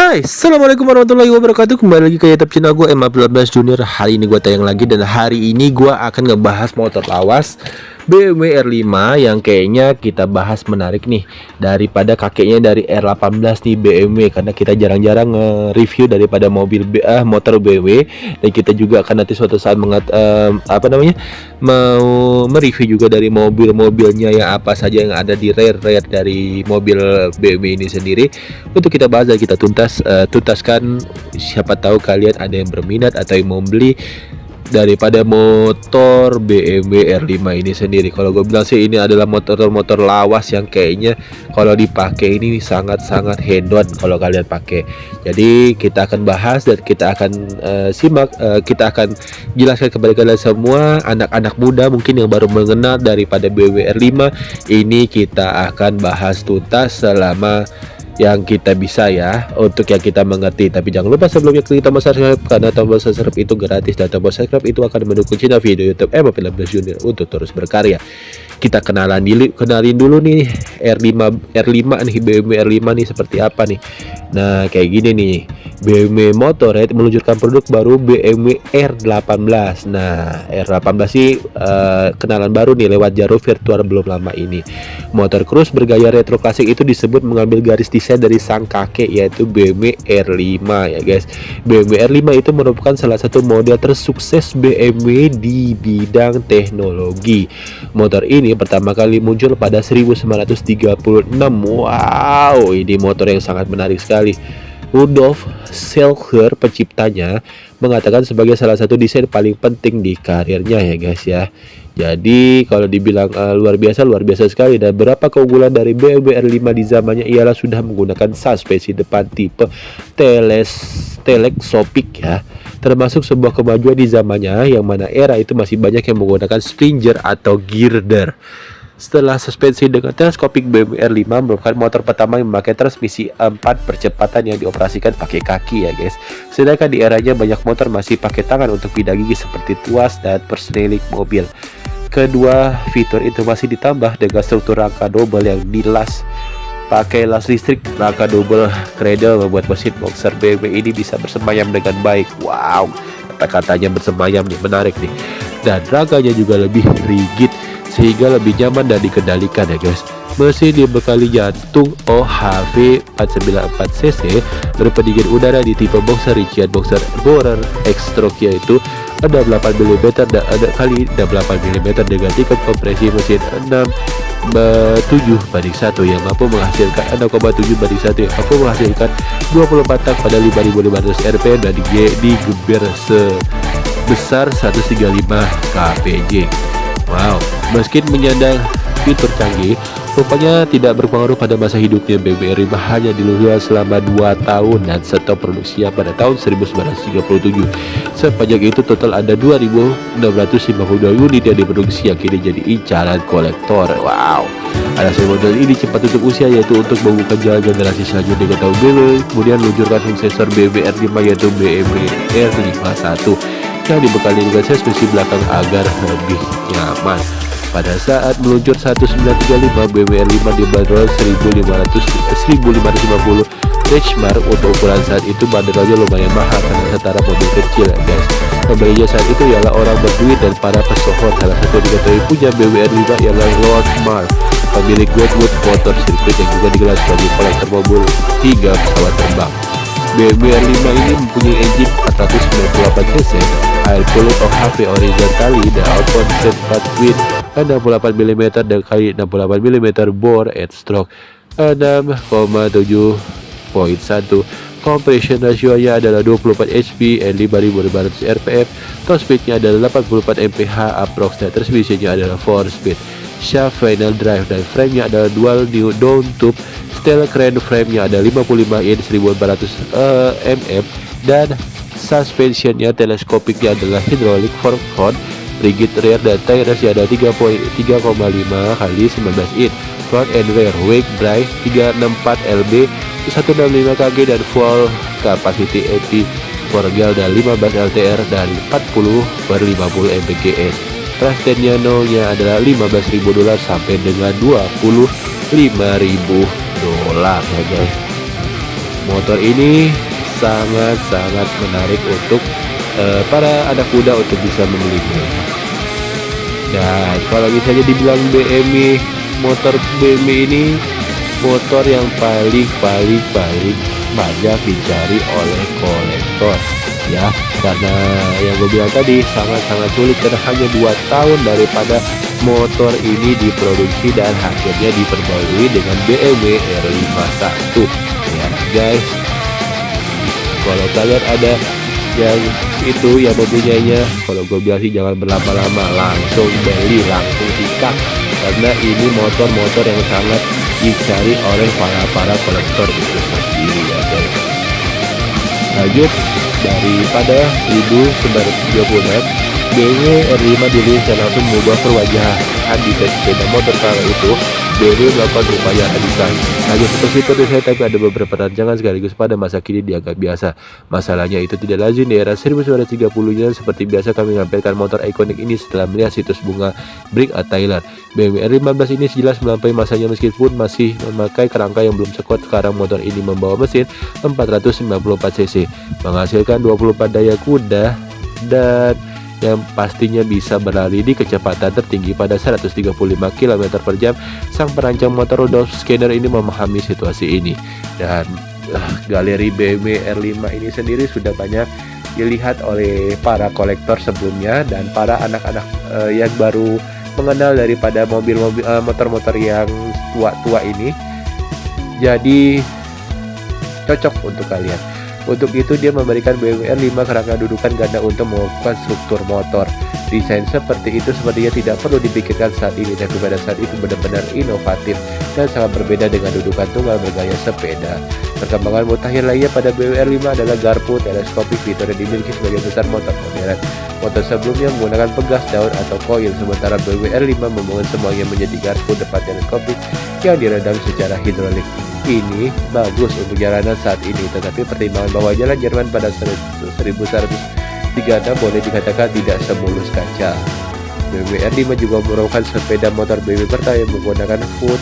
Hai, assalamualaikum warahmatullahi wabarakatuh. Kembali lagi ke YouTube channel gue M15 Junior. Hari ini gue tayang lagi, dan hari ini gue akan ngebahas motor lawas BMW R5 yang kayaknya kita bahas menarik nih daripada kakeknya dari R18 nih, BMW, karena kita jarang-jarang nge-review daripada motor BMW, dan kita juga akan nanti suatu saat mau mereview juga dari mobil-mobilnya yang apa saja yang ada di rare dari mobil BMW ini sendiri, untuk kita bahas dan kita tuntaskan. Siapa tahu kalian ada yang berminat atau yang mau beli daripada motor BMW R5 ini sendiri. Kalau gue bilang sih, ini adalah motor-motor lawas yang kayaknya kalau dipakai ini sangat-sangat hedon kalau kalian pakai. Jadi kita akan bahas dan kita akan simak, kita akan jelaskan kepada kalian semua, anak-anak muda mungkin yang baru mengenal daripada BMW R5 ini. Kita akan bahas tuntas selama yang kita bisa ya, untuk yang kita mengerti. Tapi jangan lupa sebelumnya klik tombol subscribe, karena tombol subscribe itu gratis dan tombol subscribe itu akan mendukung channel video YouTube M15 Junior untuk terus berkarya. Kita kenalin dulu nih R5 nih, BMW R5 nih seperti apa nih. Nah, kayak gini nih, BMW Motorrad meluncurkan produk baru BMW R18. Nah, R18 sih kenalan baru nih lewat jalur virtual belum lama ini. Motor cruise bergaya retro klasik itu disebut mengambil garis desain dari sang kakek, yaitu BMW R5 ya guys. BMW R5 itu merupakan salah satu model tersukses BMW di bidang teknologi. Motor ini pertama kali muncul pada 1936. Wow, ini motor yang sangat menarik sekali. Rudolf Schlegel, penciptanya, mengatakan sebagai salah satu desain paling penting di karirnya ya guys ya. Jadi kalau dibilang luar biasa sekali. Dan berapa keunggulan dari BMW R5 di zamannya ialah sudah menggunakan suspensi depan tipe teleskopik ya, termasuk sebuah kemajuan di zamannya, yang mana era itu masih banyak yang menggunakan springer atau girder. Setelah suspensi dengan teleskopik, BMW R5 merupakan motor pertama yang memakai transmisi 4 percepatan yang dioperasikan pakai kaki ya guys. Sedangkan di eranya banyak motor masih pakai tangan untuk pindah gigi seperti tuas dan persneling mobil. Kedua fitur itu masih ditambah dengan struktur rangka double yang dilas pakai las listrik. Rangka double cradle membuat mesin boxer BMW ini bisa bersemayam dengan baik. Wow, kata-katanya bersemayam nih, menarik nih. Dan rangkanya juga lebih rigid sehingga lebih nyaman dan dikendalikan ya guys. Mesin dibekali jantung OHV 494cc berpendingin udara di tipe boxer rincian boxer borer X-stroke, yaitu 68 mm dan ada kali 68 mm dengan tingkat kompresi mesin 6:7:1 yang mampu menghasilkan 6,7:1 yang mampu menghasilkan 24 tak pada 5.500 rpm dan digeber sebesar 135 kpj. Wow, meski menyandang fitur canggih, rupanya tidak berpengaruh pada masa hidupnya. BMW R5 hanya diluncurkan selama 2 tahun dan stop produksinya pada tahun 1937. Sepanjang itu total ada 2.652 unit yang diproduksi yang kini jadi incaran kolektor. Wow, alasan model ini cepat tutup usia, yaitu untuk membuka jalan generasi selanjutnya dengan tahun BMW. Kemudian meluncurkan suksesor BMW R5 yaitu BMW R51 yang dibekali dengan suspensi belakang agar lebih nyaman. Pada saat meluncur 1935, BMW R5 dibanderol 1.550 benchmark. Untuk ukuran saat itu banderolnya lumayan mahal karena setara mobil kecil ya guys. Pembelinya saat itu ialah orang berduit dan para pesohor. Salah satu diketahui punya BMW R5 ialah Lord Marr, pemilik Goodwood Motor Circuit yang juga digelar sebagai kolektor mobil hingga pesawat terbang. BMW R5 ini mempunyai engine 498cc, air cooling OHV horizontally dan outboard sempat with 68 mm dan kali 68 mm bore and stroke 6,7.1. Compression ratio-nya adalah 24 HP and 5.500 rpm. Top speed-nya adalah 84 mph approx dan transmisinya adalah 4 speed. Shaft final drive dan frame-nya adalah dual down tube steel crane. Frame-nya ada 55 inch 1400 mm dan suspension-nya teleskopiknya adalah hydraulic fork front, rigid rear, dan tire-nya ada 3,5 kali 19 inch. Front and rear wake drive 364 lb 165 kg dan full capacity MP Forgel dan 15 LTR dan 40/50 mpgs. Trustnya nolnya adalah $15.000 sampai dengan $25.000 ya guys. Motor ini sangat-sangat menarik untuk para anak muda untuk bisa membelinya. Dan kalau misalnya dibilang BMW, motor BMW ini motor yang paling banyak dicari oleh kolektor ya, karena yang gue bilang tadi sangat-sangat sulit karena hanya 2 tahun daripada motor ini diproduksi dan akhirnya diperbarui dengan BMW R51 ya guys. Kalau kalian ada yang itu yang mempunyainya, kalau gue bilang sih jangan berlama-lama, langsung beli, langsung sikat, karena ini motor-motor yang sangat dicari oleh para kolektor itu sendiri ya guys. Lanjut, daripada 1936 BMW R5 dirilis dan langsung mengubah perwajahan desain sepeda motor. Kala itu BMW melakukan upaya desain hanya seperti desain, tapi ada beberapa rancangan sekaligus pada masa kini dianggap biasa. Masalahnya itu tidak lazim di era 1930-nya. Seperti biasa kami menampilkan motor ikonik ini setelah melihat situs bunga Brick at Thailand. BMW R15 ini jelas melampaui masanya meskipun masih memakai kerangka yang belum sekuat sekarang. Motor ini membawa mesin 494 cc, menghasilkan 24 daya kuda dan yang pastinya bisa berlari di kecepatan tertinggi pada 135 km per jam. Sang perancang motor Rudolf Schneider ini memahami situasi ini, dan galeri BMW R5 ini sendiri sudah banyak dilihat oleh para kolektor sebelumnya dan para anak-anak yang baru mengenal daripada mobil-mobil motor-motor yang tua-tua ini. Jadi cocok untuk kalian. Untuk itu dia memberikan BMW R5 kerangka dudukan ganda untuk mengukuhkan struktur motor. Desain seperti itu sepertinya tidak perlu dipikirkan saat ini, tapi pada saat itu benar-benar inovatif dan sangat berbeda dengan dudukan tunggal bergaya sepeda. Perkembangan mutakhir lainnya pada BMW R5 adalah garpu teleskopik, fitur yang dimiliki sebagian besar motor modern. Motor sebelumnya menggunakan pegas daun atau koil, sementara BMW R5 membangun semuanya menjadi garpu depan teleskopik yang diredam secara hidrolik. Ini bagus untuk jalanan saat ini, tetapi pertimbangan bahwa jalan Jerman pada 1136 boleh dikatakan tidak semulus kaca. BMW R5 juga merupakan sepeda motor BMW pertama yang menggunakan foot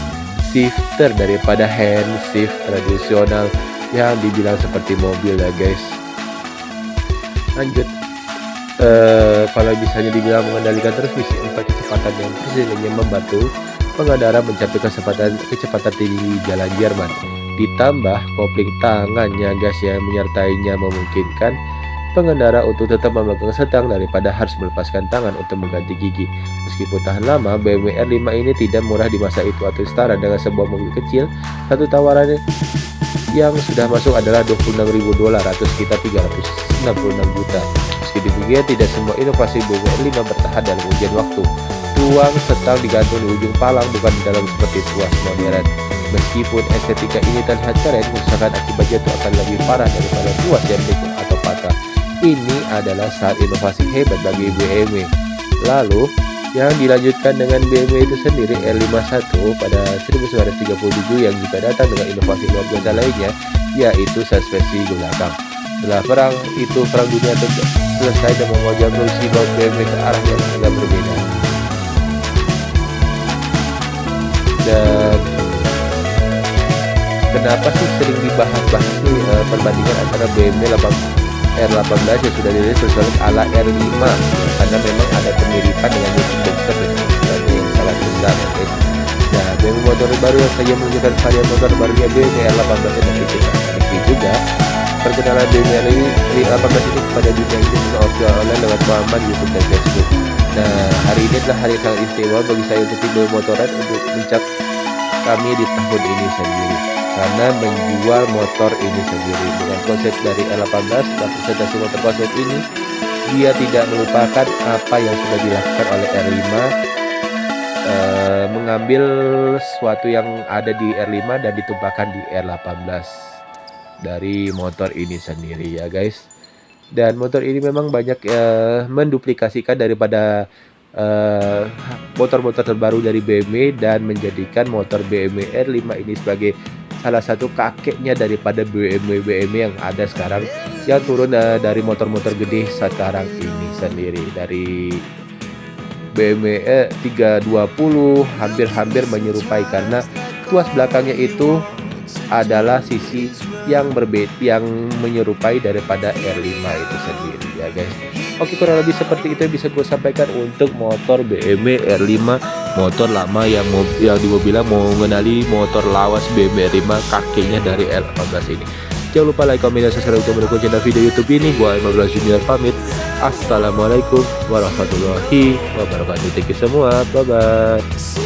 shifter daripada hand shift tradisional yang dibilang seperti mobil ya guys. Lanjut, kalau misalnya dibilang mengendalikan transmisi 4 kecepatan yang presisinya membantu pengendara mencapai kecepatan tinggi di jalan Jerman. Ditambah kopling tangannya gas yang menyertainya memungkinkan pengendara untuk tetap memegang setang daripada harus melepaskan tangan untuk mengganti gigi. Meskipun tahan lama, BMW R5 ini tidak murah di masa itu atau setara dengan sebuah mobil kecil. Satu tawaran yang sudah masuk adalah $26.000 atau sekitar 366 juta. Meski demikian, tidak semua inovasi BMW R5 bertahan dalam ujian waktu. Tuang setang digantung di ujung palang, bukan di dalam seperti tuas modern. Meskipun estetika ini terlihat keren, kerusakan akibat jatuh akan lebih parah daripada tuas yang bengkok atau patah. Ini adalah saat inovasi hebat bagi BMW. Lalu yang dilanjutkan dengan BMW itu sendiri R51 pada 1937 yang juga datang dengan inovasi luar biasa lainnya, yaitu suspensi belakang. Setelah perang dunia selesai dan membawa produksi BMW ke arah yang agak berbeda. Dan kenapa sih sering dibahas nih perbandingan antara BMW R18 yang sudah dirilis bersolid ala R5, karena memang ada kemiripan dengan mesin boxer yang sangat besar ya guys. Nah, BMW motor baru yang saja menunjukkan varian motor barunya BMW R18 yang memiliki juga perkenalan BMW R18 ini kepada dunia ini juga offline online lewat pemahaman YouTube dan Facebook. Nah, hari ini adalah hari yang sangat istimewa bagi saya untuk tipe motoran untuk mencap kami di tahun ini sendiri, karena menjual motor ini sendiri dengan konsep dari R18 dan presentasi motor konsep ini, dia tidak melupakan apa yang sudah dilakukan oleh R5, mengambil sesuatu yang ada di R5 dan ditumpahkan di R18 dari motor ini sendiri ya guys. Dan motor ini memang banyak menduplikasikan daripada motor-motor terbaru dari BMW dan menjadikan motor BMW R5 ini sebagai salah satu kakeknya daripada BMW yang ada sekarang, yang turun dari motor-motor gede sekarang ini sendiri. Dari BMW 320 hampir menyerupai, karena tuas belakangnya itu adalah sisi yang menyerupai daripada R5 itu sendiri ya guys. Oke, kurang lebih seperti itu yang bisa gue sampaikan untuk motor BMW R5, motor lama yang di mobilnya mau mengenali motor lawas BMW R5 kakeknya dari R18 ini. Jangan lupa like, komen, dan subscribe untuk mendukung channel video YouTube ini. Gua Imam Junior pamit. Assalamualaikum warahmatullahi wabarakatuh. Thank you semua. Bye bye.